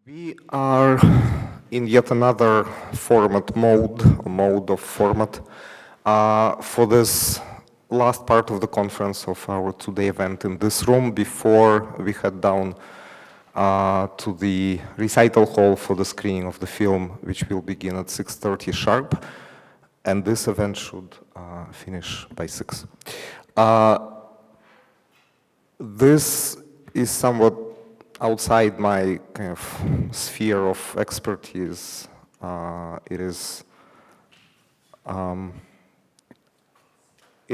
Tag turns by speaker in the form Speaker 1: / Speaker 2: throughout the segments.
Speaker 1: We are in yet another mode of format for this last part of the conference of our today event in this room before we head down to the recital hall for the screening of the film, which will begin at 6:30 sharp, and this event should finish by 6. This is somewhat outside my kind of sphere of expertise. It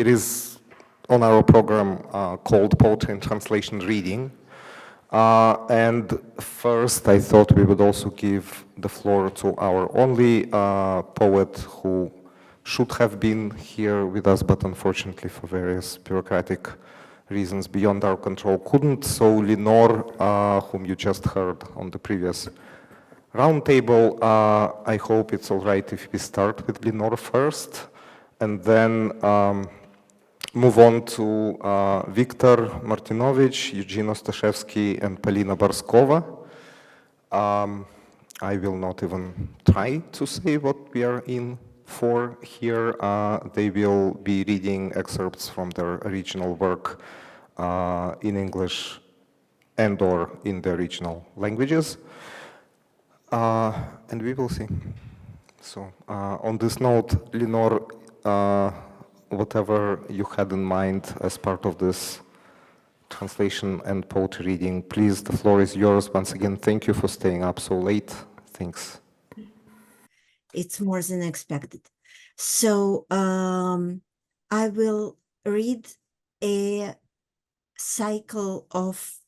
Speaker 1: is on our program called Poetry and Translation Reading. And first, I thought we would also give the floor to our only poet who should have been here with us, but unfortunately for various bureaucratic reasons beyond our control couldn't. So Linor, whom you just heard on the previous roundtable, I hope it's all right if we start with Linor first, and then move on to Viktor Martinovich, Eugene Ostashevsky, and Polina Barskova. I will not even try to say what we are in for here. They will be reading excerpts from their original work in English and or in the original languages. And we will see. So on this note, Linor, whatever you had in mind as part of this translation and poetry reading, please, the floor is yours. Once again, thank you for staying up so late. Thanks.
Speaker 2: It's more than expected. So I will read a cycle of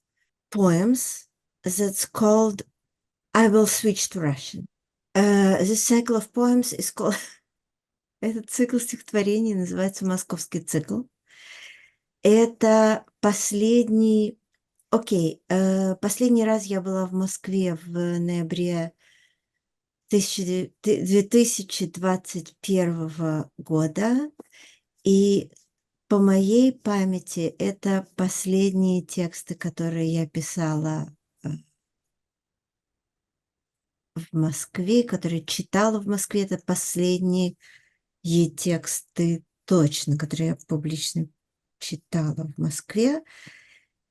Speaker 2: poems that's called I will switch to Russian. This cycle of poems is called Этот цикл стихотворений называется «Московский цикл». Это последний... Последний раз я была в Москве в ноябре 2021 года, и по моей памяти это последние тексты, которые я писала в Москве, которые читала в Москве. Это последние тексты точно, которые я публично читала в Москве.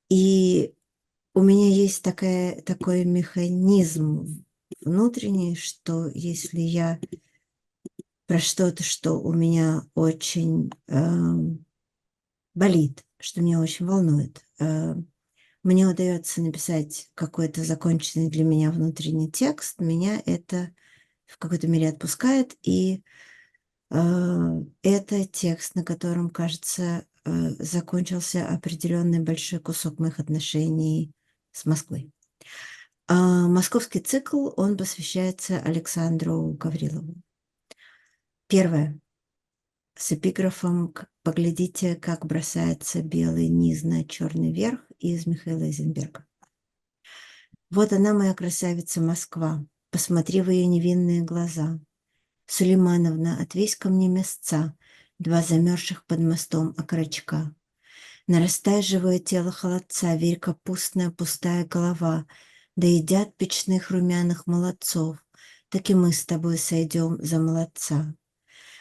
Speaker 2: И у меня есть такой механизм внутренний, что если я про что-то, что у меня очень болит, что меня очень волнует, мне удается написать какой-то законченный для меня внутренний текст, меня это в какой-то мере отпускает, и это текст, на котором, кажется, закончился определенный большой кусок моих отношений с Москвой. Московский цикл, он посвящается Александру Гаврилову. Первое. С эпиграфом «Поглядите, как бросается белый низ на черный верх» из Михаила Эйзенберга. Вот она, моя красавица Москва, посмотри в ее невинные глаза. Сулеймановна, отвесь ко мне места, два замерзших под мостом окорочка. Нарастай живое тело холодца, верь капустная пустая голова, да едят печных румяных молодцов, так и мы с тобой сойдем за молодца.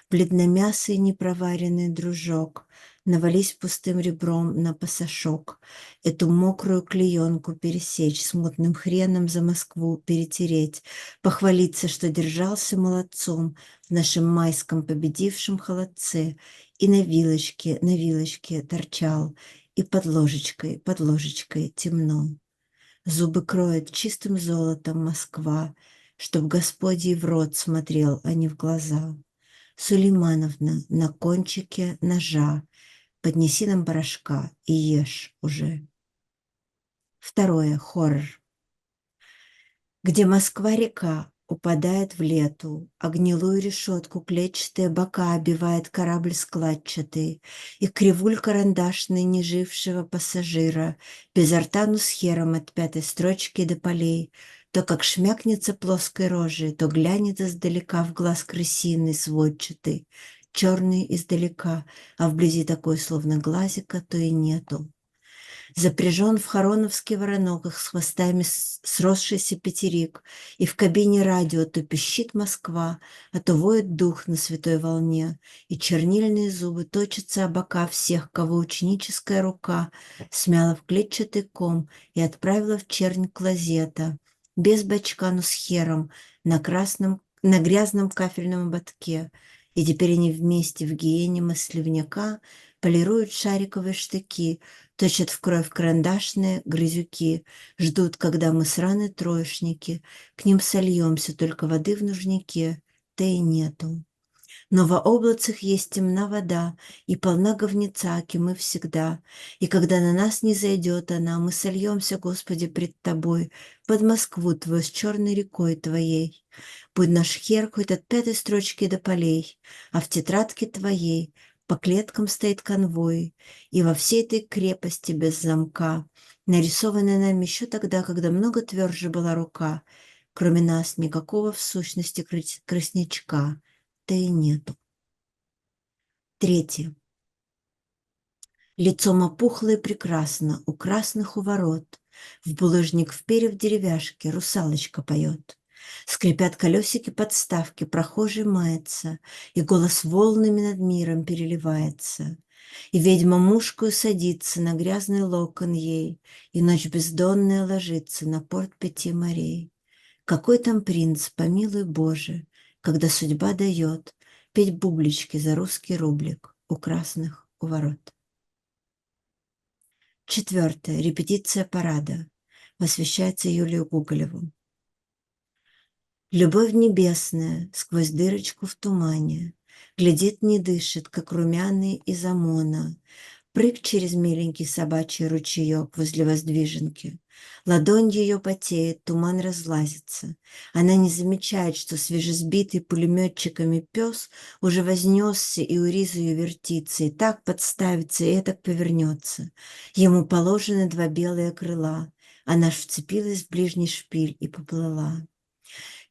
Speaker 2: Бледномясый непроваренный дружок, навались пустым ребром на пасашок, эту мокрую клеенку пересечь, смутным хреном за Москву перетереть, похвалиться, что держался молодцом в нашем майском победившем холодце, и на вилочке торчал, и под ложечкой темно. Зубы кроет чистым золотом Москва, чтоб Господь в рот смотрел, а не в глаза. Сулеймановна, на кончике ножа, поднеси нам порошка и ешь уже. Второе. Хоррор. Где Москва-река упадает в лету, а гнилую решетку клетчатые бока обивает корабль складчатый, и кривуль карандашный нежившего пассажира, без рта с хером от пятой строчки до полей, то как шмякнется плоской рожей, то глянет издалека в глаз крысиный сводчатый, черный издалека, а вблизи такой, словно глазика, то и нету. Запряжен в хороновский воронок их с хвостами сросшийся пятерик, и в кабине радио то пищит Москва, а то воет дух на святой волне, и чернильные зубы точатся о бока всех, кого ученическая рука смяла в клетчатый ком и отправила в чернь клозета, без бачка, но с хером, на грязном кафельном ободке. И теперь они вместе в гиене мыслевняка полируют шариковые штыки, точат в кровь карандашные грызюки, ждут, когда мы сраные троечники, к ним сольемся, только воды в нужнике, да и нету. Но во облацах есть темна вода, и полна говнеца, аки мы всегда. И когда на нас не зайдет она, мы сольемся, Господи, пред Тобой, под Москву Твою с черной рекой Твоей. Будь наш хер хоть от пятой строчки до полей, а в тетрадке Твоей по клеткам стоит конвой, и во всей этой крепости без замка, нарисованной нами еще тогда, когда много тверже была рука, кроме нас никакого в сущности краснячка, да и нету. Третье. Лицом опухло и прекрасно, у красных у ворот. В булыжник вперев деревяшки русалочка поет. Скрипят колесики подставки, прохожий мается, и голос волнами над миром переливается. И ведьма мушкою садится на грязный локон ей, и ночь бездонная ложится на порт пяти морей. Какой там принц, помилуй Боже, когда судьба дает петь бублички за русский рублик у красных у ворот. Четвертое. Репетиция парада. Посвящается Юлию Гоголеву. Любовь небесная сквозь дырочку в тумане глядит, не дышит, как румяный из ОМОНа. Прыг через миленький собачий ручеек возле воздвиженки. Ладонь ее потеет, туман разлазится. Она не замечает, что свежесбитый пулеметчиками пес уже вознесся и у ризы ее вертится, и так подставится, и так повернется. Ему положены два белые крыла. Она ж вцепилась в ближний шпиль и поплыла.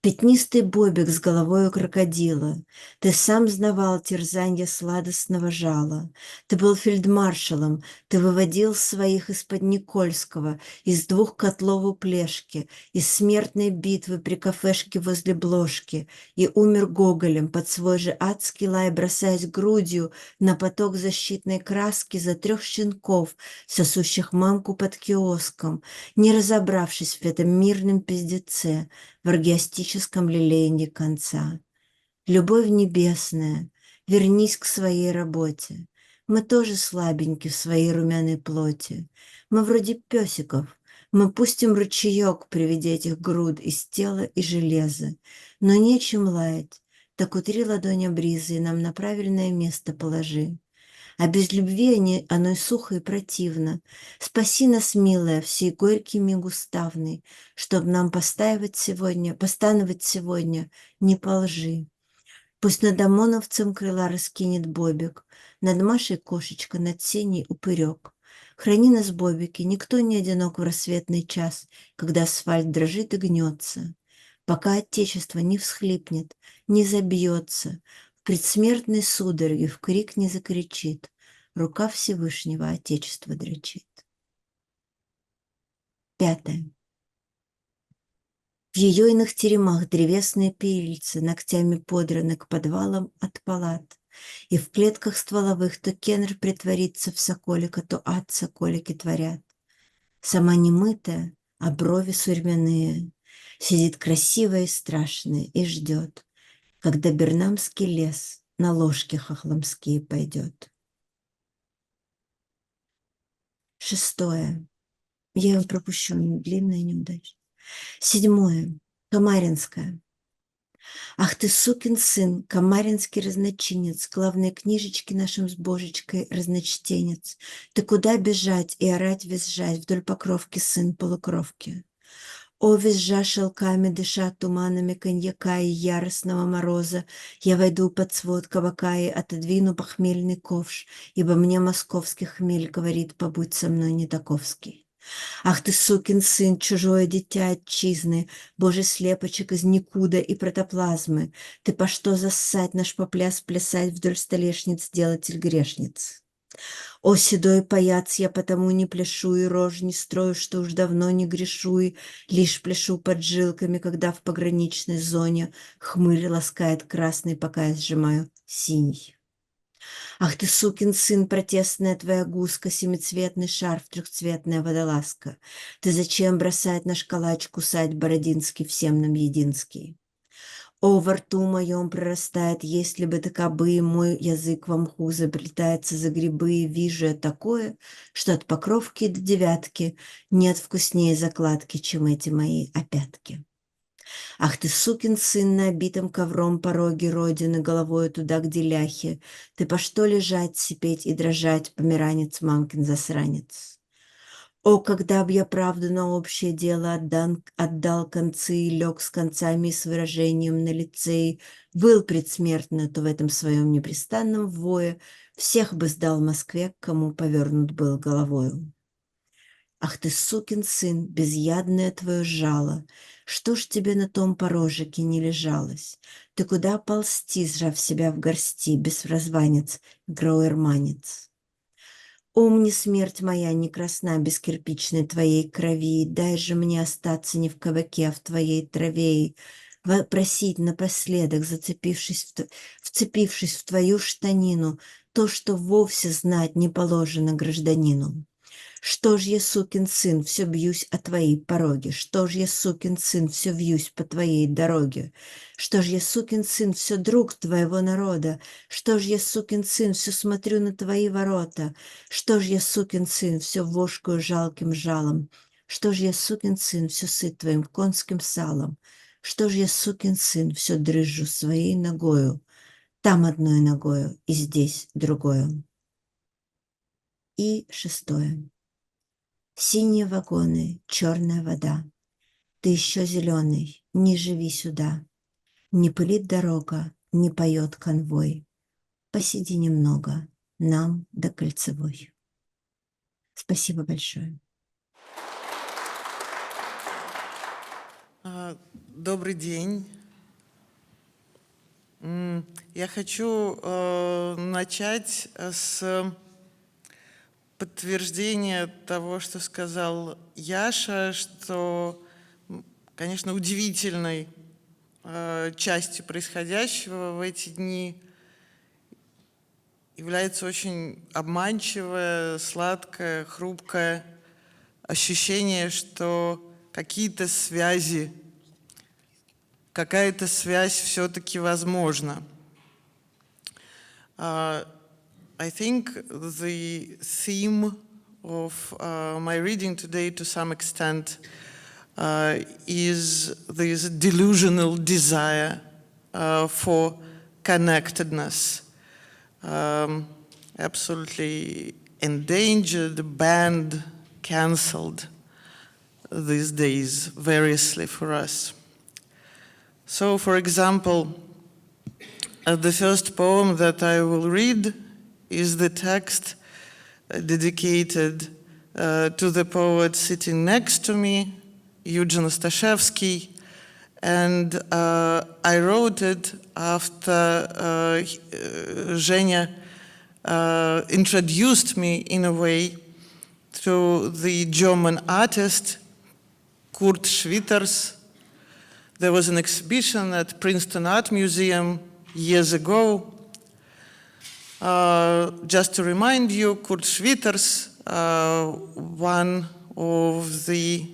Speaker 2: Пятнистый бобик с головою крокодила, ты сам знавал терзанья сладостного жала. Ты был фельдмаршалом, ты выводил своих из-под Никольского, из двух котлов у Плешки, из смертной битвы при кафешке возле Бложки, и умер Гоголем под свой же адский лай, бросаясь грудью на поток защитной краски за 3 щенков, сосущих мамку под киоском, не разобравшись в этом мирном пиздеце, в оргиастическом лелеянии конца. Любовь небесная, вернись к своей работе. Мы тоже слабеньки в своей румяной плоти. Мы вроде песиков. Мы пустим ручеек при виде этих груд из тела и железа. Но нечем лаять. Так утри ладонь бризы и нам на правильное место положи. А без любви оно и сухо, и противно. Спаси нас, милая, всей горький миг уставный, чтоб нам постановать сегодня не по лжи. Пусть над ОМОНовцем крыла раскинет бобик, над Машей кошечка, над Сеней упырек. Храни нас, бобики, никто не одинок в рассветный час, когда асфальт дрожит и гнется. Пока Отечество не всхлипнет, не забьется, в предсмертной судороге в крик не закричит, рука Всевышнего Отечества дрочит. Пятое. В ее иных теремах древесные перильцы ногтями подраны к подвалам от палат, и в клетках стволовых то кенр притворится в соколика, то ад соколики творят. Сама немытая, а брови сурьмяные, сидит красивая и страшная и ждет, когда бернамский лес на ложки хохломские пойдет. Шестое. Я его пропущу, длинная неудача. Седьмое. Камаринская. Ах ты, сукин сын, камаринский разночинец, главной книжечки нашим с божечкой разночтенец. Ты куда бежать и орать визжать вдоль покровки, сын полукровки? О, визжа шелками, дыша туманами коньяка и яростного мороза, я войду под свод кабака и отодвину похмельный ковш, ибо мне московский хмель говорит, побудь со мной не таковский. Ах ты, сукин сын, чужое дитя отчизны, божий слепочек из никуда и протоплазмы, ты по что зассать наш попляс плясать вдоль столешниц, делатель грешниц? О, седой паяц, я потому не пляшу и рожь не строю, что уж давно не грешу, и лишь пляшу поджилками, когда в пограничной зоне хмырь ласкает красный, пока я сжимаю синий. Ах ты, сукин сын, протестная твоя гуска, семицветный шарф, трехцветная водолазка. Ты зачем бросать на шкалач кусать Бородинский, всем нам единский? О, во рту моем прорастает, если бы ты кобы, мой язык во мху заплетается за грибы, и вижу я такое, что от покровки до девятки нет вкуснее закладки, чем эти мои опятки. Ах ты, сукин сын, на обитом ковром пороге родины, головою туда, где ляхи, ты по что лежать, сипеть и дрожать, померанец, мамкин засранец? О, когда б я правду на общее дело отдал концы и лег с концами и с выражением на лице и выл предсмертно, то в этом своем непрестанном вое всех бы сдал Москве, к кому повернут был головою. Ах ты, сукин сын, безъядное твое жало, что ж тебе на том порожике не лежалось? Ты куда ползти, сжав себя в горсти, безразванец, гроерманец? О, мне смерть моя не красна без кирпичной твоей крови, дай же мне остаться не в кабаке, а в твоей траве, и просить напоследок, вцепившись в твою штанину, то, что вовсе знать не положено гражданину. Что ж я, сукин сын, все бьюсь о твои пороги? Что ж я, сукин сын, все вьюсь по твоей дороге? Что ж я, сукин сын, все друг твоего народа? Что ж я, сукин сын, все смотрю на твои ворота? Что ж я, сукин сын, все вошкую жалким жалом? Что ж я, сукин сын, все сыт твоим конским салом? Что ж я, сукин сын, все дрыжу своей ногою? Там одной ногою и здесь другою. И шестое. Синие вагоны, черная вода. Ты еще зеленый, не живи сюда. Не пылит дорога, не поет конвой. Посиди немного, нам до Кольцевой. Спасибо большое.
Speaker 3: Добрый день. Я хочу начать с подтверждения того, что сказал Яша, что, конечно, удивительной частью происходящего в эти дни является очень обманчивое, сладкое, хрупкое ощущение, что какие-то связи, какая-то связь все-таки возможна. I think the theme of my reading today, to some extent, is this delusional desire for connectedness, absolutely endangered, banned, cancelled these days variously for us. So, for example, the first poem that I will read is the text dedicated to the poet sitting next to me, Eugene Ostashevsky, and I wrote it after Zhenya introduced me in a way to the German artist Kurt Schwitters. There was an exhibition at Princeton Art Museum years ago. Just to remind you, Kurt Schwitters, one of the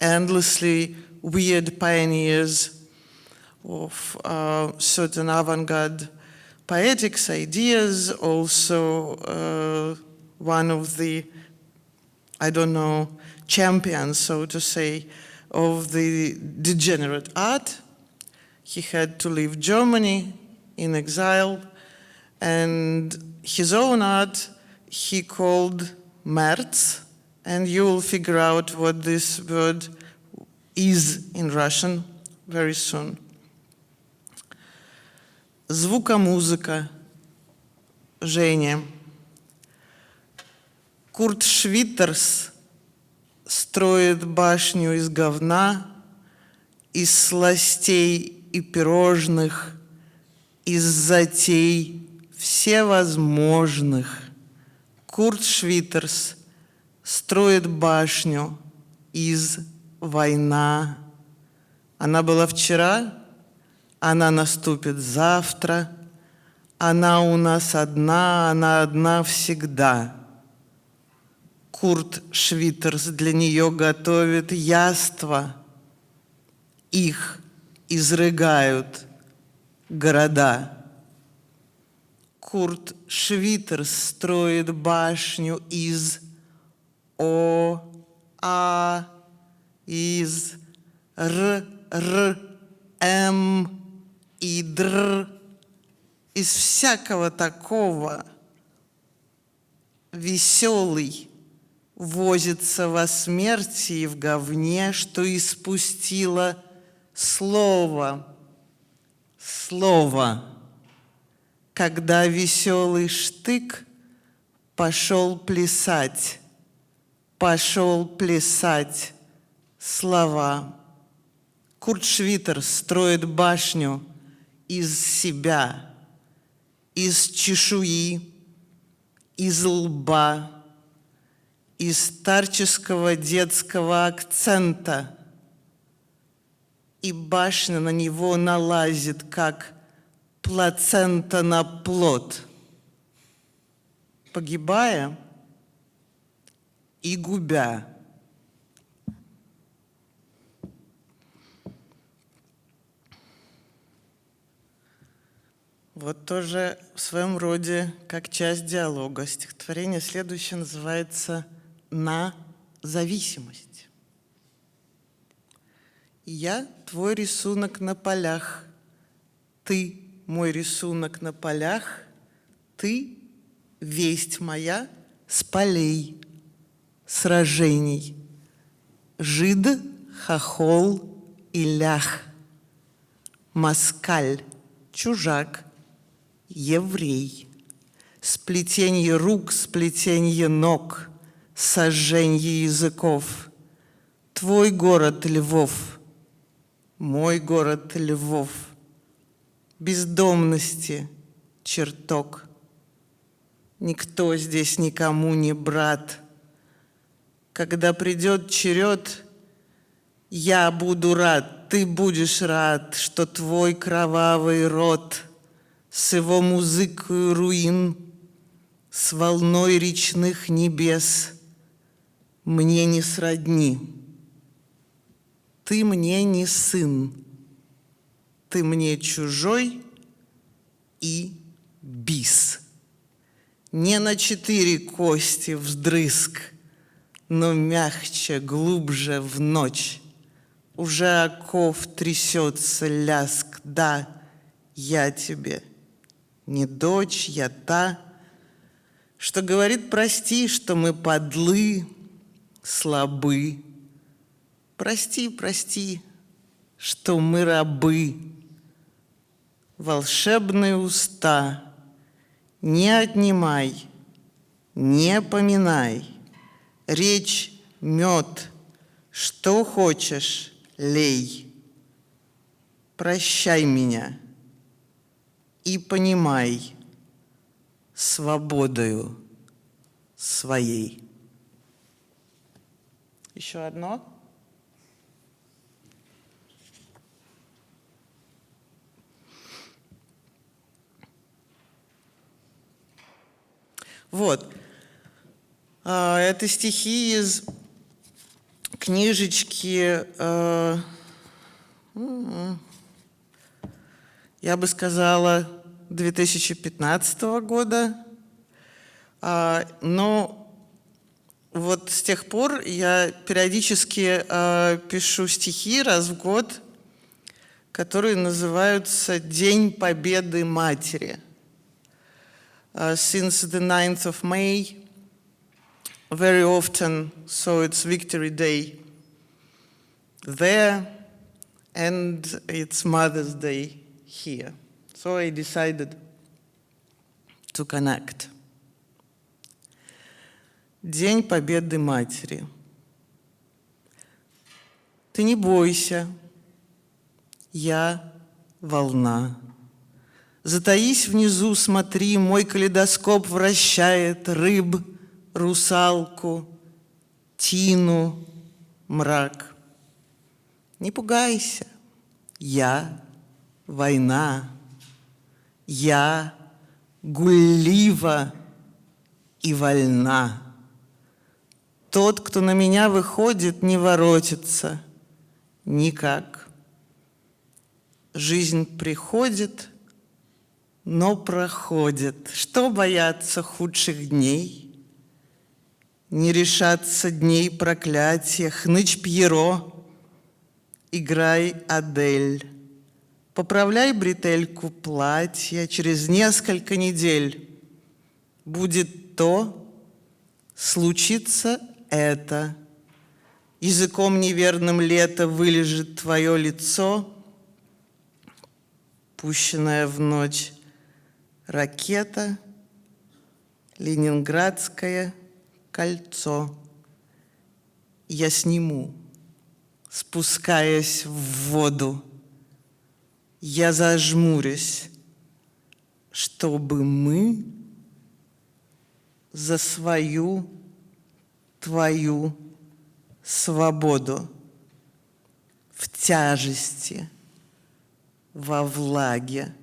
Speaker 3: endlessly weird pioneers of certain avant-garde poetics ideas, also one of the, I don't know, champions, so to say, of the degenerate art. He had to leave Germany in exile, and his own art he called März, and you will figure out what this word is in Russian very soon. Звукомузыка. Женя. Курт Швиттерс строит башню из говна, из сластей и пирожных, из затей всевозможных. Курт Швитерс строит башню из война. Она была вчера, она наступит завтра. Она у нас одна, она одна всегда. Курт Швитерс для нее готовит яства. Их изрыгают города. Курт Швитерс строит башню из из и др, из всякого такого. Веселый возится во смерти и в говне, что испустило слово. Когда веселый штык пошел плясать слова. Курт Швитерс строит башню из себя, из чешуи, из лба, из старческого детского акцента. И башня на него налазит, как плацента на плод, погибая и губя. Вот тоже в своем роде как часть диалога. Стихотворение следующее называется «На зависимость». Я твой рисунок на полях, ты мой рисунок на полях, ты весть моя с полей, сражений, жид, хохол и лях, москаль, чужак, еврей, сплетенье рук, сплетенье ног, сожженье языков, твой город Львов, мой город Львов, бездомности чертог. Никто здесь никому не брат. Когда придет черед, я буду рад, ты будешь рад, что твой кровавый рот с его музыкой руин, с волной речных небес мне не сродни. Ты мне не сын, ты мне чужой и бис. Не на 4 кости вздрызг, но мягче, глубже в ночь. Уже оков трясется ляск, да, я тебе не дочь, я та, что говорит прости, что мы подлы, слабы. Прости, прости, что мы рабы. Волшебные уста не отнимай, не поминай. Речь мед, что хочешь, лей. Прощай меня и понимай свободою своей. Еще одно. Вот. Это стихи из книжечки, я бы сказала, 2015 года. Но вот с тех пор я периодически пишу стихи раз в год, которые называются «День Победы Матери». Since the 9th of May, very often, so it's Victory Day there, and it's Mother's Day here. So I decided to connect. День Победы Матери. Ты не бойся, я волна. Затаись внизу, смотри, мой калейдоскоп вращает рыб, русалку, тину, мрак. Не пугайся, я — война, я гуллива и вольна. Тот, кто на меня выходит, не воротится никак. Жизнь приходит, но проходит. Что бояться худших дней? Не решаться дней проклятия, хнычь Пьеро, играй Адель. Поправляй бретельку платья, через несколько недель будет то, случится это. Языком неверным лето вылежит твое лицо, пущенная в ночь ракета, Ленинградское кольцо. Я сниму, спускаясь в воду. Я зажмурюсь, чтобы мы за свою, твою свободу в тяжести, во влаге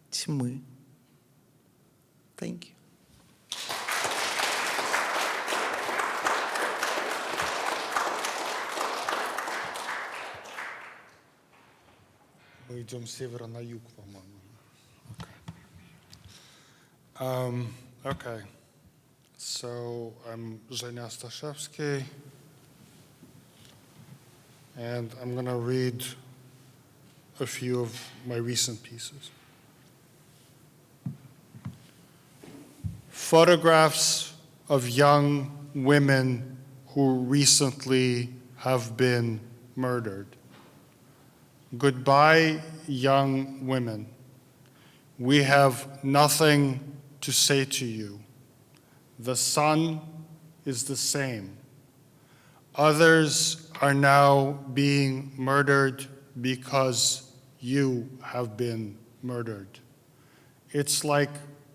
Speaker 3: тьмы. Thank you.
Speaker 4: Мы идем с севера на юг, по-моему. Okay. So I'm Eugene Ostashevsky, and I'm going to read a few of my recent pieces. Photographs of young women who recently have been murdered. Goodbye, young women. We have nothing to say to you. The sun is the same. Others are now being murdered because you have been murdered. It's like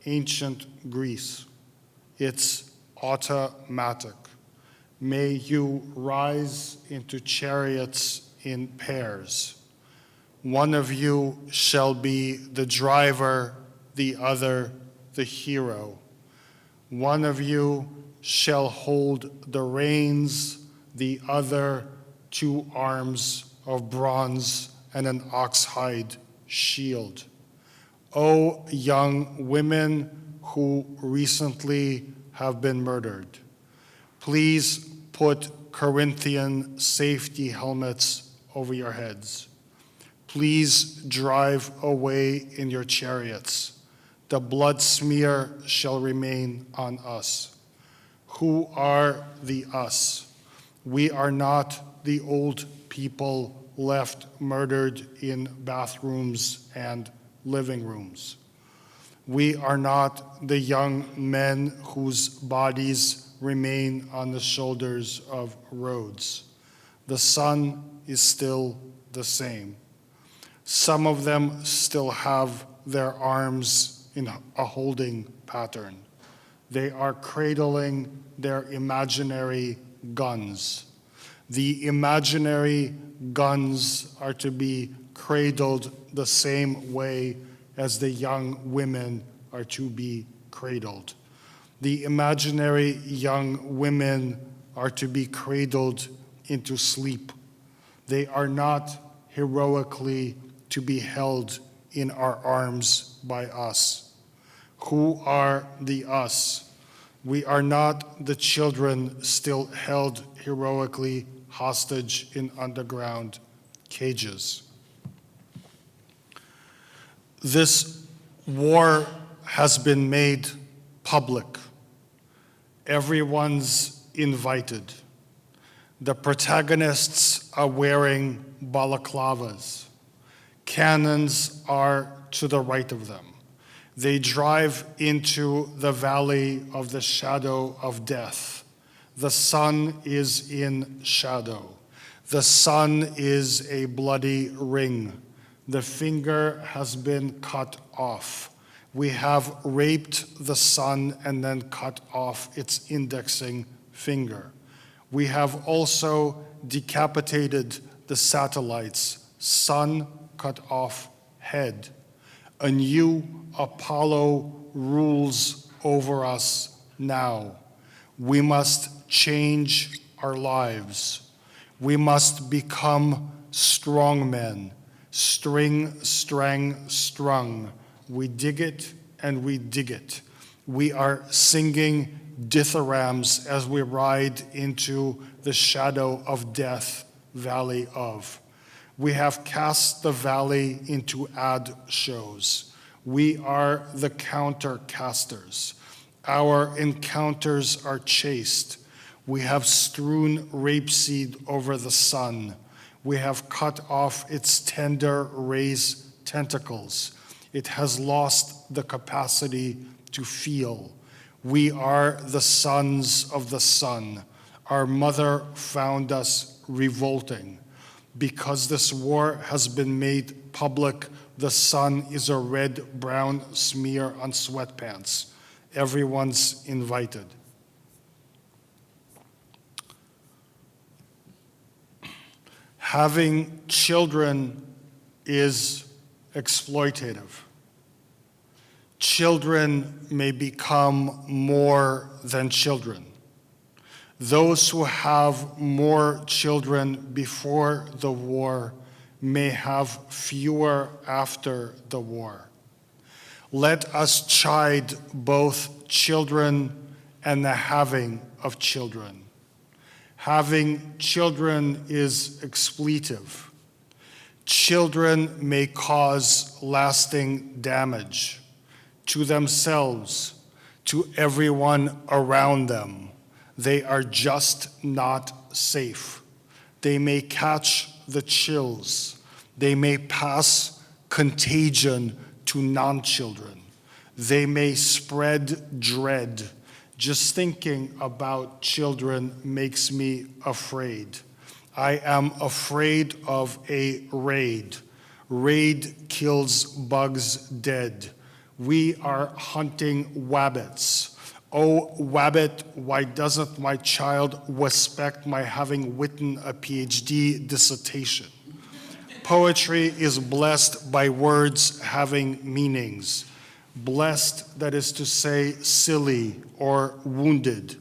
Speaker 4: ancient Greece. It's automatic. May you rise into chariots in pairs. One of you shall be the driver, the other the hero. One of you shall hold the reins, the other 2 arms of bronze and an oxhide shield. O young women who recently have been murdered, please put Corinthian safety helmets over your heads. Please drive away in your chariots. The blood smear shall remain on us. Who are the us? We are not the old people left murdered in bathrooms and living rooms. We are not the young men whose bodies remain on the shoulders of roads. The sun is still the same. Some of them still have their arms in a holding pattern. They are cradling their imaginary guns. The imaginary guns are to be cradled the same way as the young women are to be cradled. The imaginary young women are to be cradled into sleep. They are not heroically to be held in our arms by us. Who are the us? We are not the children still held heroically hostage in underground cages. This war has been made public. Everyone's invited. The protagonists are wearing balaclavas. Cannons are to the right of them. They drive into the valley of the shadow of death. The sun is in shadow. The sun is a bloody ring. The finger has been cut off. We have raped the sun and then cut off its indexing finger. We have also decapitated the satellites, sun cut off head. A new Apollo rules over us now. We must change our lives. We must become strong men. String, strang, strung. We dig it and we dig it. We are singing dithyrambs as we ride into the shadow of death, valley of. We have cast the valley into ad shows. We are the countercasters. Our encounters are chaste. We have strewn rapeseed over the sun. We have cut off its tender rays tentacles. It has lost the capacity to feel. We are the sons of the sun. Our mother found us revolting. Because this war has been made public, the sun is a red-brown smear on sweatpants. Everyone's invited. Having children is exploitative. Children may become more than children. Those who have more children before the war may have fewer after the war. Let us chide both children and the having of children. Having children is expletive. Children may cause lasting damage to themselves, to everyone around them. They are just not safe. They may catch the chills. They may pass contagion to non-children. They may spread dread. Just thinking about children makes me afraid. I am afraid of a raid. Raid kills bugs dead. We are hunting wabbits. Oh, wabbit, why doesn't my child respect my having written a PhD dissertation? Poetry is blessed by words having meanings. Blessed, that is to say, silly or wounded.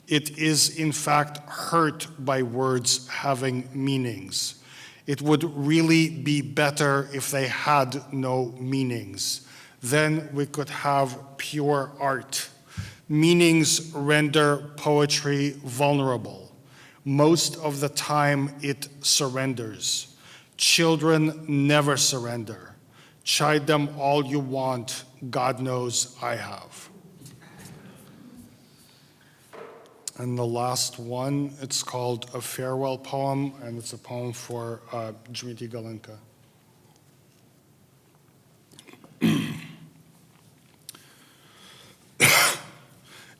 Speaker 4: It is, in fact, hurt by words having meanings. It would really be better if they had no meanings. Then we could have pure art. Meanings render poetry vulnerable. Most of the time, it surrenders. Children never surrender. Chide them all you want. God knows I have. And the last one, it's called A Farewell Poem, and it's a poem for Dmitry Galenka.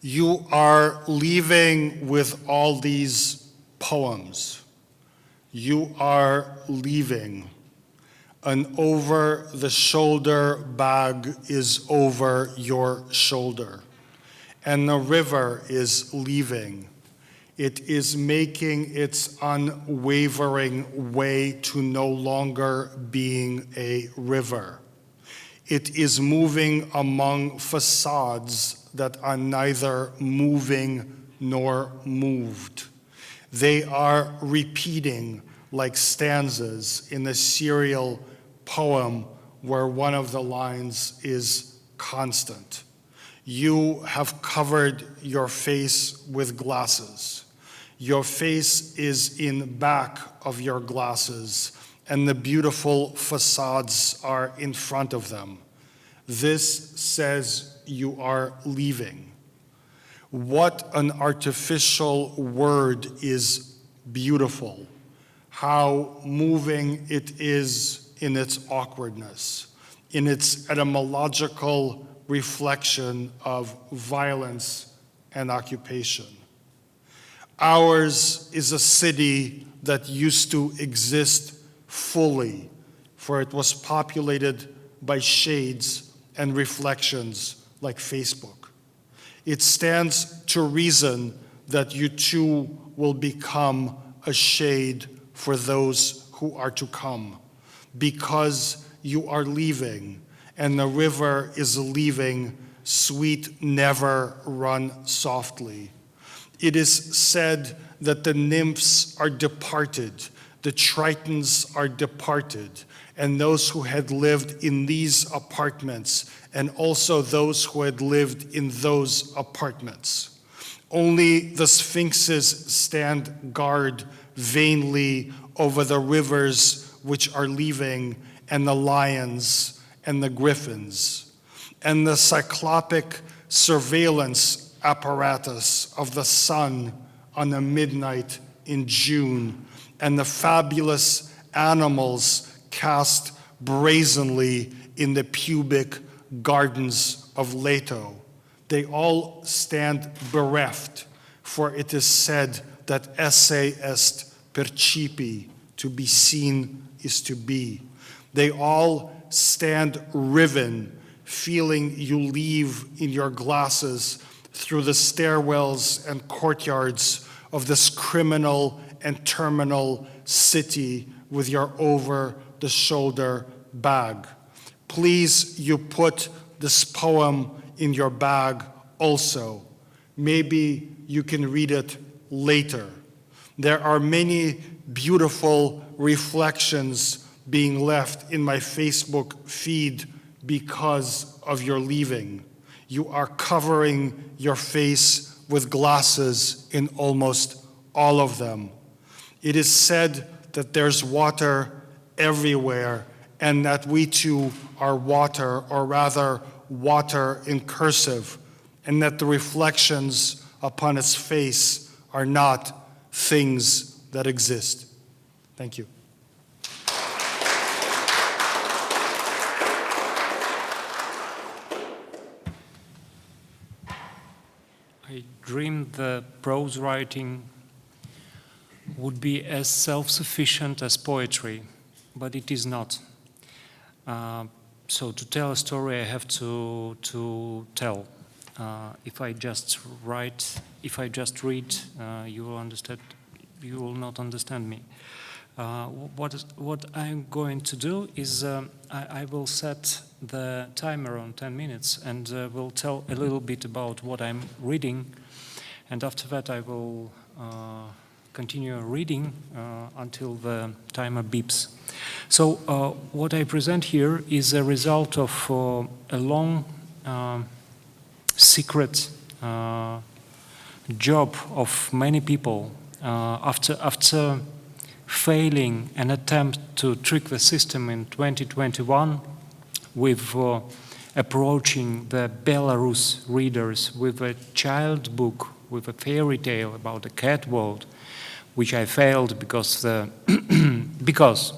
Speaker 4: You are leaving with all these poems. You are leaving. An over-the-shoulder bag is over your shoulder, and the river is leaving. It is making its unwavering way to no longer being a river. It is moving among facades that are neither moving nor moved. They are repeating like stanzas in a serial poem where one of the lines is constant. You have covered your face with glasses. Your face is in back of your glasses, and the beautiful facades are in front of them. This says you are leaving. What an artificial word is beautiful. How moving it is in its awkwardness, in its etymological reflection of violence and occupation. Ours is a city that used to exist fully, for it was populated by shades and reflections like Facebook. It stands to reason that you too will become a shade for those who are to come, because you are leaving, and the river is leaving, sweet never run softly. It is said that the nymphs are departed, the tritons are departed, and those who had lived in these apartments, and also those who had lived in those apartments. Only the sphinxes stand guard vainly over the rivers which are leaving, and the lions and the griffins. And the cyclopic surveillance apparatus of the sun on a midnight in June, and the fabulous animals cast brazenly in the pubic gardens of Leto. They all stand bereft, for it is said that esse est percipi, to be seen is to be. They all stand riven, feeling you leave in your glasses through the stairwells and courtyards of this criminal and terminal city with your over-the-shoulder bag. Please, you put this poem in your bag also. Maybe you can read it later. There are many beautiful reflections being left in my Facebook feed because of your leaving. You are covering your face with glasses in almost all of them. It is said that there's water everywhere, and that we too are water, or rather water in cursive, and that the reflections upon its face are not things that exist. Thank you.
Speaker 5: I dreamed the prose writing would be as self-sufficient as poetry, but it is not. So to tell a story, I have to tell. If I just write, if I just read, you will understand. You will not understand me. What I'm going to do is I will set the timer on 10 minutes and will tell a little bit about what I'm reading, and after that I will continue reading until the timer beeps. So what I present here is a result of a long secret job of many people after failing an attempt to trick the system in 2021 with approaching the Belarus readers with a child book, with a fairy tale about the cat world, which I failed because because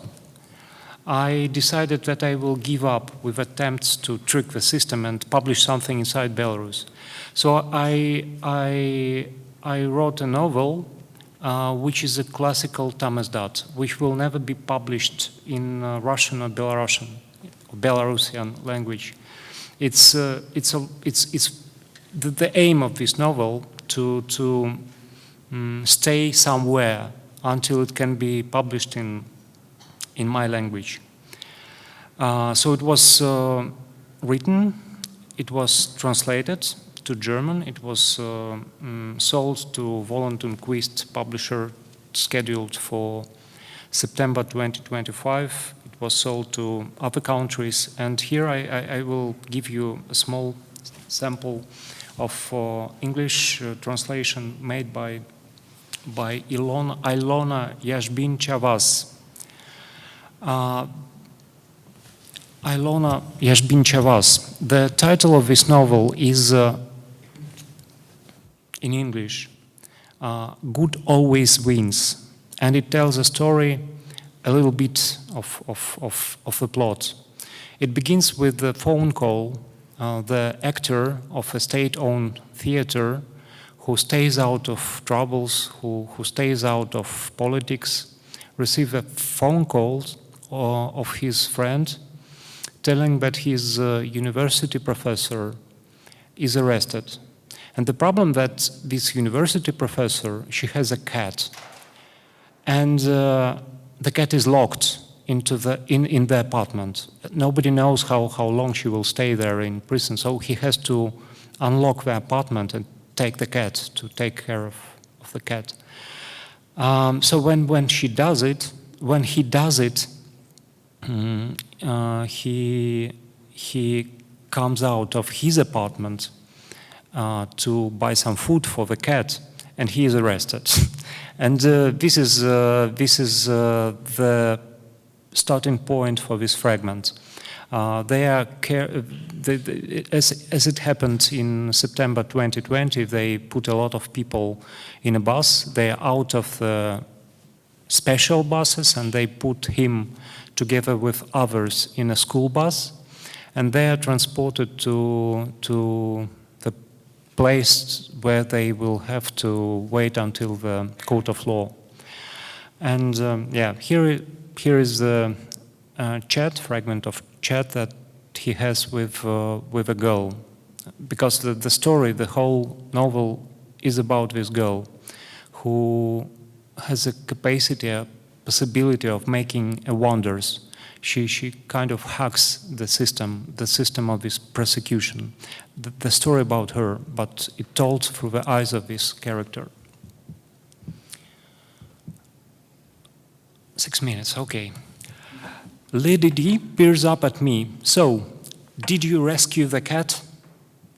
Speaker 5: I decided that I will give up with attempts to trick the system and publish something inside Belarus. So I wrote a novel which is a classical Tamizdat, which will never be published in Russian or Belarusian language. It's the aim of this novel to stay somewhere until it can be published in my language. So it was written, it was translated to German, it was sold to Volent und Quist publisher, scheduled for September 2025. It was sold to other countries, and here I will give you a small sample of English translation made by Ilona Yashbin-Chavaz. Ilona Yashbin-Chavaz. The title of this novel is, in English, Good Always Wins, and it tells a story, a little bit of the plot. It begins with the phone call. The actor of a state-owned theater who stays out of troubles, who stays out of politics, receives a phone call of his friend telling that his university professor is arrested. And the problem that this university professor, she has a cat, and the cat is locked into in the apartment. Nobody knows how long she will stay there in prison, so he has to unlock the apartment and take the cat to take care of the cat. So when he does it, he comes out of his apartment to buy some food for the cat, and he is arrested. And this is the starting point for this fragment. As it happened in September 2020, they put a lot of people in a bus. They are out of the special buses, and they put him together with others in a school bus, and they are transported to the place where they will have to wait until the court of law. And here is the chat, fragment of chat that he has with a girl, because the story, the whole novel is about this girl who has a capacity, a possibility of making wonders. She kind of hacks the system of this persecution. The story about her, but it told through the eyes of this character. 6 minutes, okay. Lady D peers up at me. So, did you rescue the cat?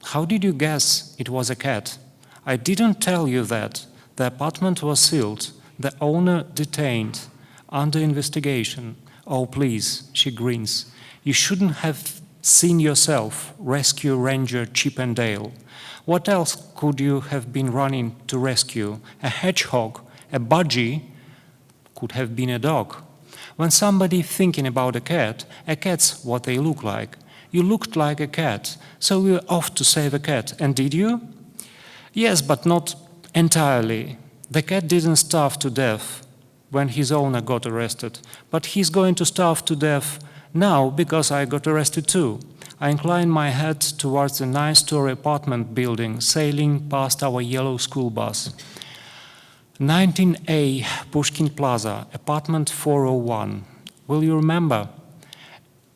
Speaker 5: How did you guess it was a cat? I didn't tell you that. The apartment was sealed. The owner detained, under investigation. Oh, please, she grins. You shouldn't have seen yourself rescue Ranger Chip and Dale. What else could you have been running to rescue? A hedgehog, a budgie, could have been a dog. When somebody thinking about a cat's what they look like. You looked like a cat, so we were off to save a cat. And did you? Yes, but not entirely. The cat didn't starve to death when his owner got arrested, but he's going to starve to death now because I got arrested too. I inclined my head towards the 9-story apartment building sailing past our yellow school bus. 19A, Pushkin Plaza, apartment 401. Will you remember?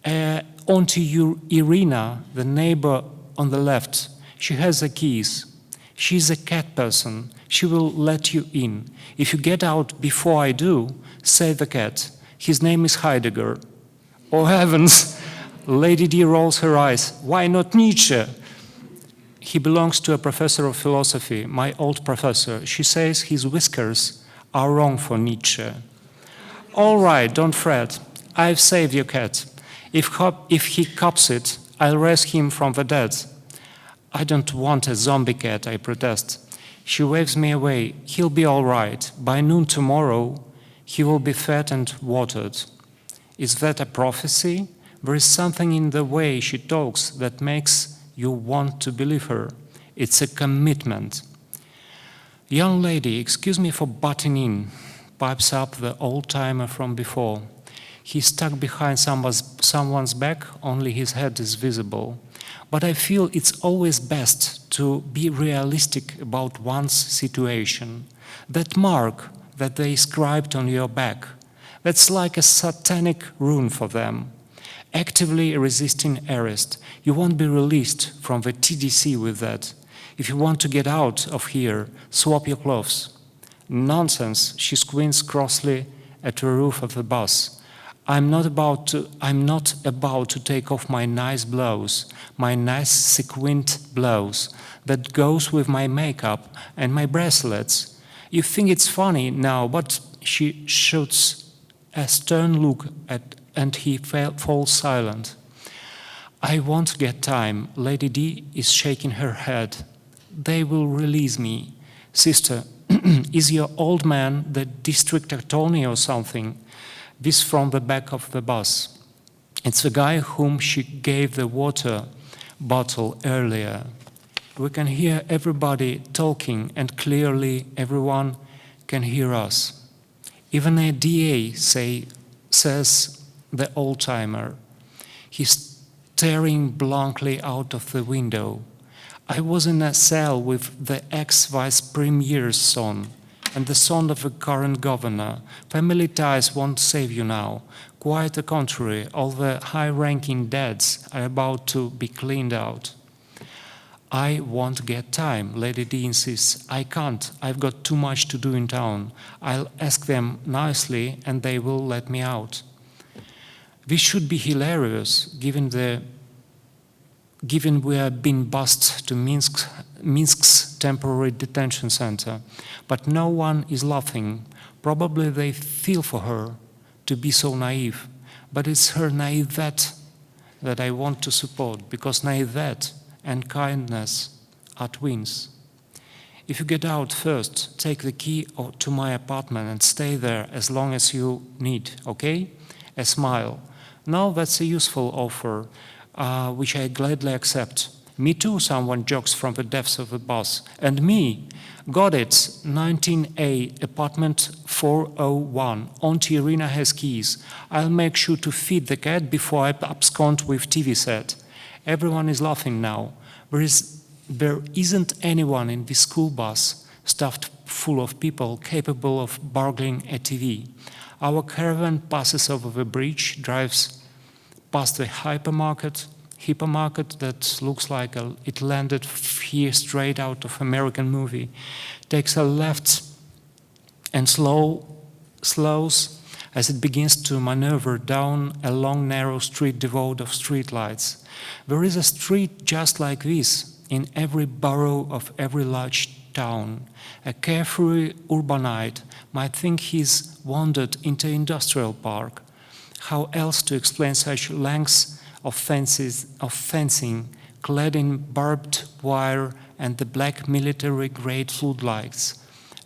Speaker 5: Onto Irina, the neighbor on the left. She has the keys. She's a cat person. She will let you in. If you get out before I do, save the cat. His name is Heidegger. Oh heavens! Lady D rolls her eyes. Why not Nietzsche? He belongs to a professor of philosophy, my old professor. She says his whiskers are wrong for Nietzsche. All right, don't fret. I've saved your cat. If he cops it, I'll rescue him from the dead. I don't want a zombie cat, I protest. She waves me away. He'll be all right. By noon tomorrow, he will be fed and watered. Is that a prophecy? There is something in the way she talks that makes you want to believe her. It's a commitment. Young lady, excuse me for butting in, pipes up the old-timer from before. He's stuck behind someone's back, only his head is visible. But I feel it's always best to be realistic about one's situation. That mark that they inscribed on your back, that's like a satanic rune for them. Actively resisting arrest. You won't be released from the TDC with that. If you want to get out of here, swap your clothes. Nonsense, she squints crossly at the roof of the bus. I'm not about to take off my nice blouse, my nice sequined blouse that goes with my makeup and my bracelets. You think it's funny now, but she shoots a stern look and he falls silent. I won't get time. Lady D is shaking her head. They will release me. Sister, is your old man the district attorney or something? This from the back of the bus. It's the guy whom she gave the water bottle earlier. We can hear everybody talking, and clearly everyone can hear us. Even a DA says the old-timer. He staring blankly out of the window. I was in a cell with the ex-vice premier's son and the son of the current governor. Family ties won't save you now. Quite the contrary, all the high-ranking dads are about to be cleaned out. I won't get time, Lady D insists. I can't, I've got too much to do in town. I'll ask them nicely and they will let me out. This should be hilarious, given we have been bused to Minsk's temporary detention center. But no one is laughing. Probably they feel for her to be so naive. But it's her naivete that I want to support, because naivete and kindness are twins. If you get out first, take the key to my apartment and stay there as long as you need, okay? A smile. No, that's a useful offer, which I gladly accept. Me too, someone jokes from the depths of the bus. And me, got it, 19A, apartment 401. Auntie Irina has keys. I'll make sure to feed the cat before I abscond with TV set. Everyone is laughing now. There isn't anyone in this school bus stuffed full of people capable of burgling a TV. Our caravan passes over the bridge, drives past the hypermarket that looks like it landed here straight out of American movie, takes a left and slows as it begins to maneuver down a long narrow street devoid of streetlights. There is a street just like this in every borough of every large town. A carefree urbanite might think he's wandered into industrial park. How else to explain such lengths of fencing clad in barbed wire and the black military-grade floodlights,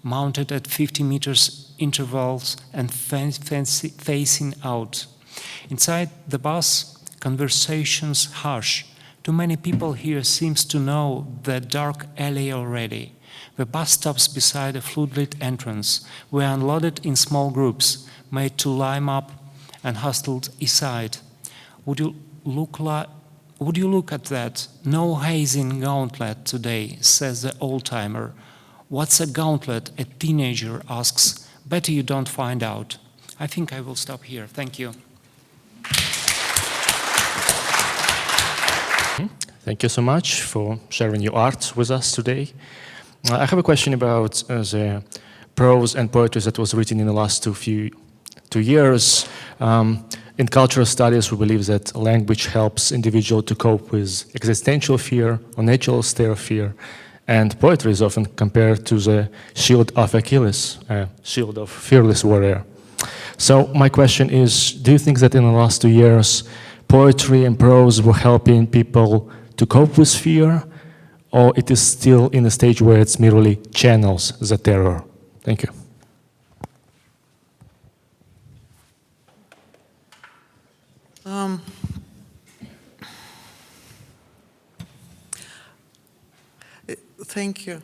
Speaker 5: mounted at 50 meters intervals and facing out. Inside the bus, conversations hush. Too many people here seems to know the dark alley already. The bus stops beside a floodlit entrance. We are unloaded in small groups, made to line up and hustled aside. Would you look at that? No hazing gauntlet today, says the old-timer. What's a gauntlet? A teenager asks. Better you don't find out. I think I will stop here. Thank you.
Speaker 6: Thank you so much for sharing your art with us today. I have a question about the prose and poetry that was written in the last 2 years. In cultural studies, we believe that language helps individuals to cope with existential fear or natural state of fear. And poetry is often compared to the shield of Achilles, a shield of fearless warrior. So my question is, do you think that in the last 2 years, poetry and prose were helping people to cope with fear, or it is still in a stage where it's merely channels the terror? Thank you.
Speaker 3: Thank you.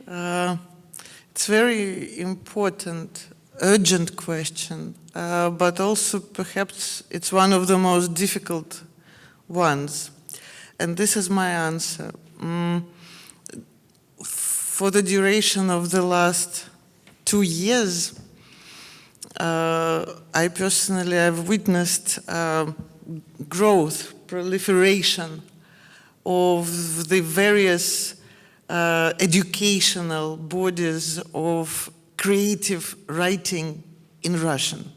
Speaker 3: It's very important, urgent question, but also perhaps it's one of the most difficult ones. And this is my answer. For the duration of the last 2 years, I personally have witnessed growth, proliferation of the various educational bodies of creative writing in Russian.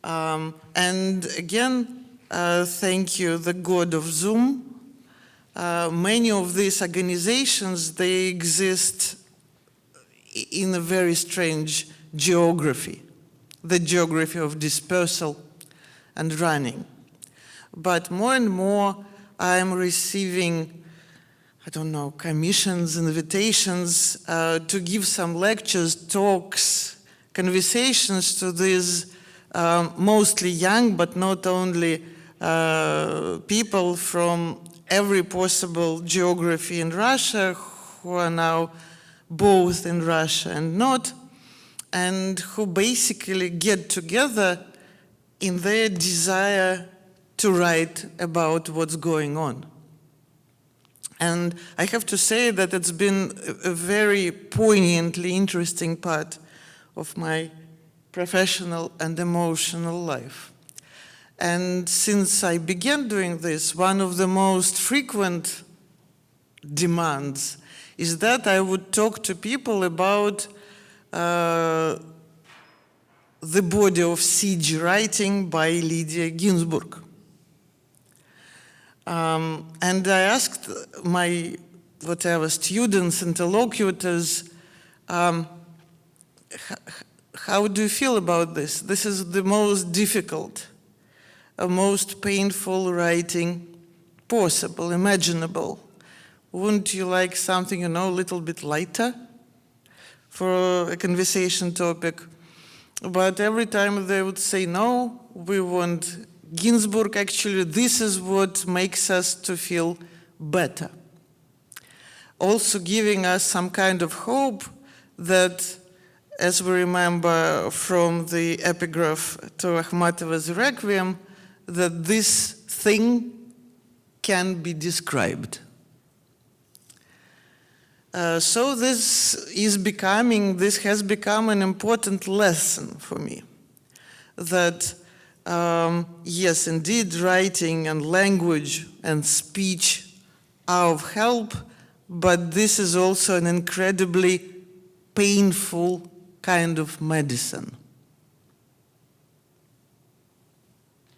Speaker 3: And again, thank you, the God of Zoom. Many of these organizations, they exist in a very strange geography, the geography of dispersal and running. But more and more, I'm receiving, I don't know, commissions, invitations to give some lectures, talks, conversations to these mostly young, but not only people from every possible geography in Russia who are now both in Russia and not, and who basically get together in their desire to write about what's going on. And I have to say that it's been a very poignantly interesting part of my professional and emotional life. And since I began doing this, one of the most frequent demands is that I would talk to people about the body of siege writing by Lydia Ginsburg. And I asked my whatever students, interlocutors, how do you feel about this? This is the most difficult, most painful writing possible, imaginable. Wouldn't you like something, you know, a little bit lighter for a conversation topic? But every time they would say, no, we want Ginsburg. Actually, this is what makes us to feel better. Also giving us some kind of hope that, as we remember from the epigraph to Akhmatova's Requiem, that this thing can be described. So this has become an important lesson for me, that yes, indeed, writing and language and speech are of help, but this is also an incredibly painful kind of medicine.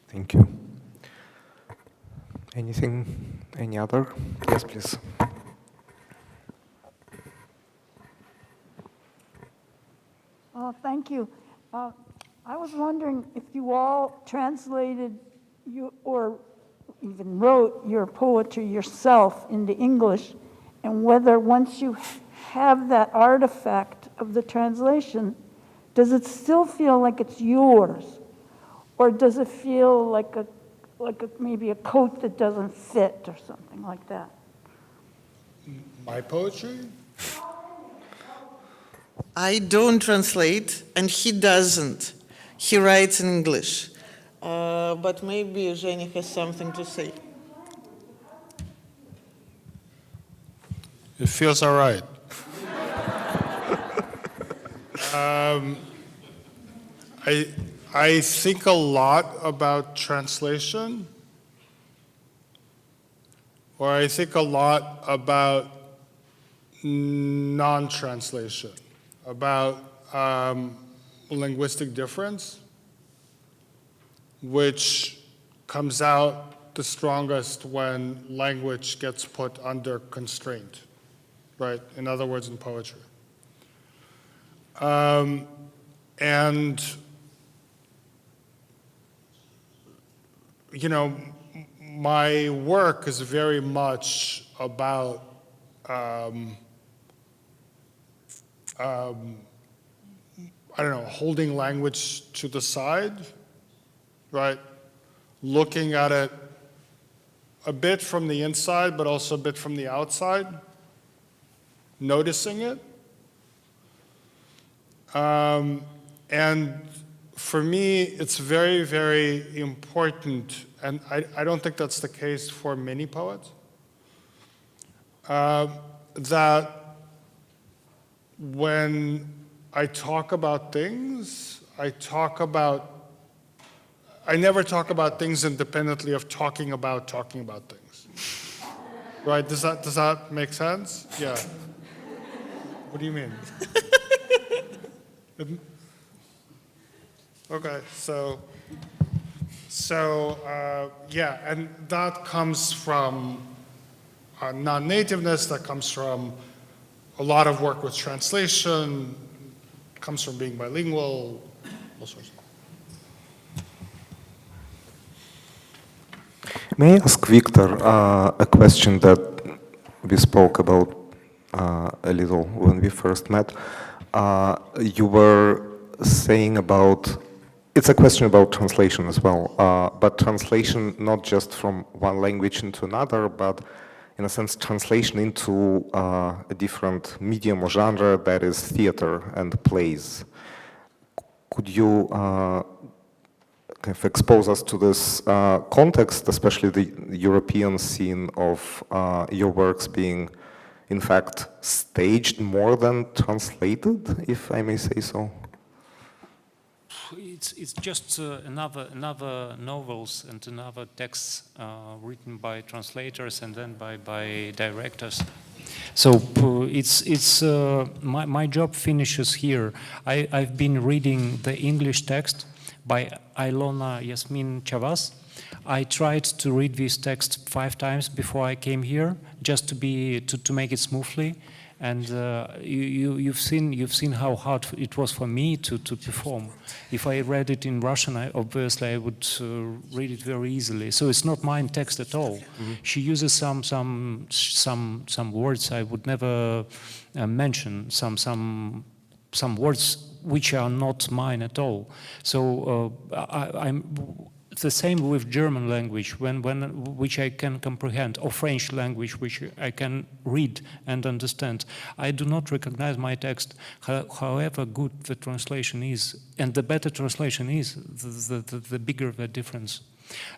Speaker 1: Thank you. Any other? Yes, please.
Speaker 7: Thank you. I was wondering if you all translated or even wrote your poetry yourself into English, and whether once you have that artifact of the translation, does it still feel like it's yours? Or does it feel like maybe a coat that doesn't fit or something like that?
Speaker 4: My poetry?
Speaker 3: I don't translate, and he doesn't. He writes in English. But maybe Eugenia has something to say.
Speaker 4: It feels all right. I think a lot about translation, or I think a lot about non-translation, about linguistic difference, which comes out the strongest when language gets put under constraint, right? In other words, in poetry. And, you know, my work is very much about I don't know, holding language to the side, right? Looking at it a bit from the inside, but also a bit from the outside, noticing it. And for me, it's very, very important, and I don't think that's the case for many poets, that when I talk about things, I never talk about things independently of talking about things. Right, does that make sense? Yeah. What do you mean? Okay, so yeah, and that comes from non-nativeness, that comes from a lot of work with translation, comes from being bilingual, all sorts of things.
Speaker 1: May I ask Victor a question that we spoke about a little when we first met? You were saying about, it's a question about translation as well, but translation not just from one language into another, but in a sense translation into a different medium or genre that is theater and plays. Could you kind of expose us to this context, especially the European scene of your works being, in fact, staged more than translated, if I may say so?
Speaker 5: It's just another novels and another texts written by translators and then by directors. So it's my job finishes here. I've been reading the English text by Ilona Yasmin Chavas. I tried to read this text 5 times before I came here, just to make it smoothly. And you've seen how hard it was for me to perform. If I read it in Russian, obviously I would read it very easily. So it's not mine text at all. Mm-hmm. She uses some words I would never mention. Some words which are not mine at all. So I'm. The same with German language, which I can comprehend, or French language, which I can read and understand. I do not recognize my text, however good the translation is, and the better translation is, the bigger the difference.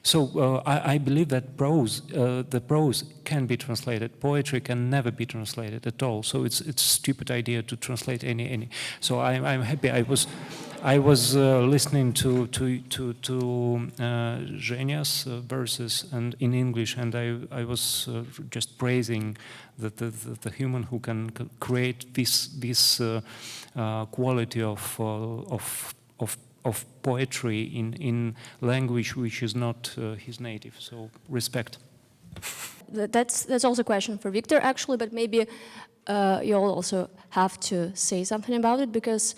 Speaker 5: So I believe that the prose can be translated. Poetry can never be translated at all. So it's a stupid idea to translate any. So I'm happy. I was listening to Zhenia's verses and in English, and I was just praising the human who can create this quality of poetry in language which is not his native. So respect.
Speaker 8: That's also a question for Victor, actually, but maybe you'll also have to say something about it, because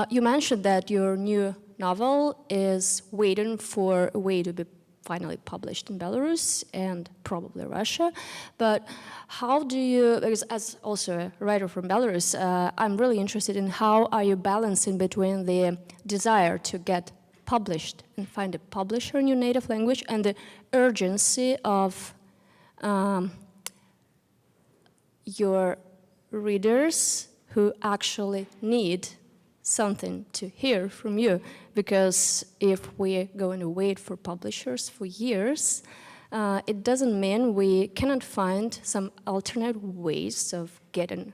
Speaker 8: you mentioned that your new novel is waiting for a way to be finally published in Belarus and probably Russia. But how do you, because as also a writer from Belarus, I'm really interested in how are you balancing between the desire to get published and find a publisher in your native language and the urgency of your readers who actually need something to hear from you, because if we're going to wait for publishers for years, it doesn't mean we cannot find some alternate ways of getting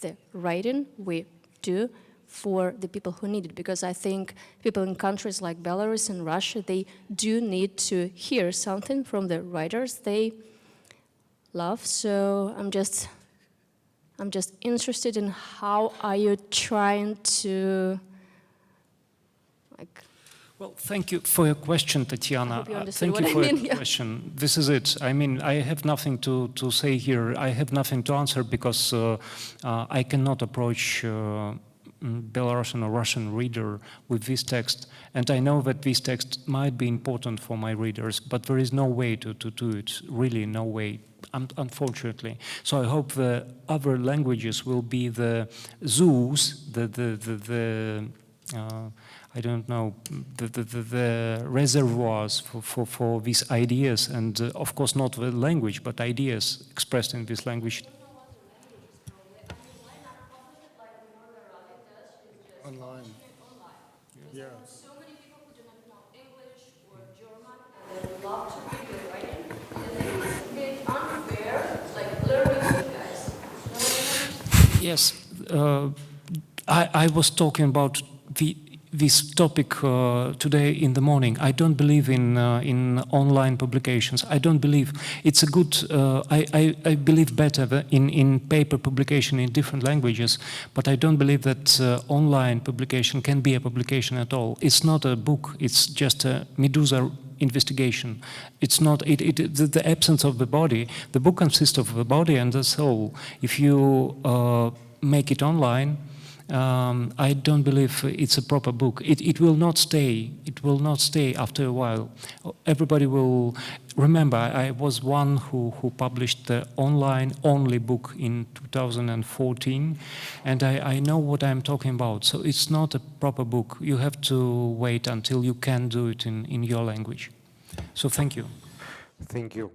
Speaker 8: the writing we do for the people who need it, because I think people in countries like Belarus and Russia, they do need to hear something from the writers they love. So I'm just interested in how are you trying to, like...
Speaker 5: Well, thank you for your question, Tatiana.
Speaker 8: I hope you
Speaker 5: Thank
Speaker 8: understood what
Speaker 5: you
Speaker 8: I
Speaker 5: for
Speaker 8: mean,
Speaker 5: your
Speaker 8: yeah.
Speaker 5: question. This is it. I mean, I have nothing to say here. I have nothing to answer because I cannot approach Belarusian or Russian reader with this text. And I know that this text might be important for my readers, but there is no way to do it, really no way. Unfortunately. So I hope the other languages will be the zoos, I don't know, the reservoirs for these ideas, and of course not the language, but ideas expressed in this language.
Speaker 4: Online. Yeah.
Speaker 8: So many people who do not know English or German and they love to read your writing, and it's a bit unfair, like learning you guys.
Speaker 5: Yes, I was talking about this topic today in the morning. I don't believe in online publications. I don't believe it's a good. I believe better in paper publication in different languages, but I don't believe that online publication can be a publication at all. It's not a book. It's just a Medusa investigation. It's not the absence of the body. The book consists of the body and the soul. If you make it online, I don't believe it's a proper book. It will not stay. It will not stay after a while. Everybody will remember. I was one who published the online-only book in 2014, and I know what I'm talking about. So it's not a proper book. You have to wait until you can do it in your language. So thank you.
Speaker 1: Thank you.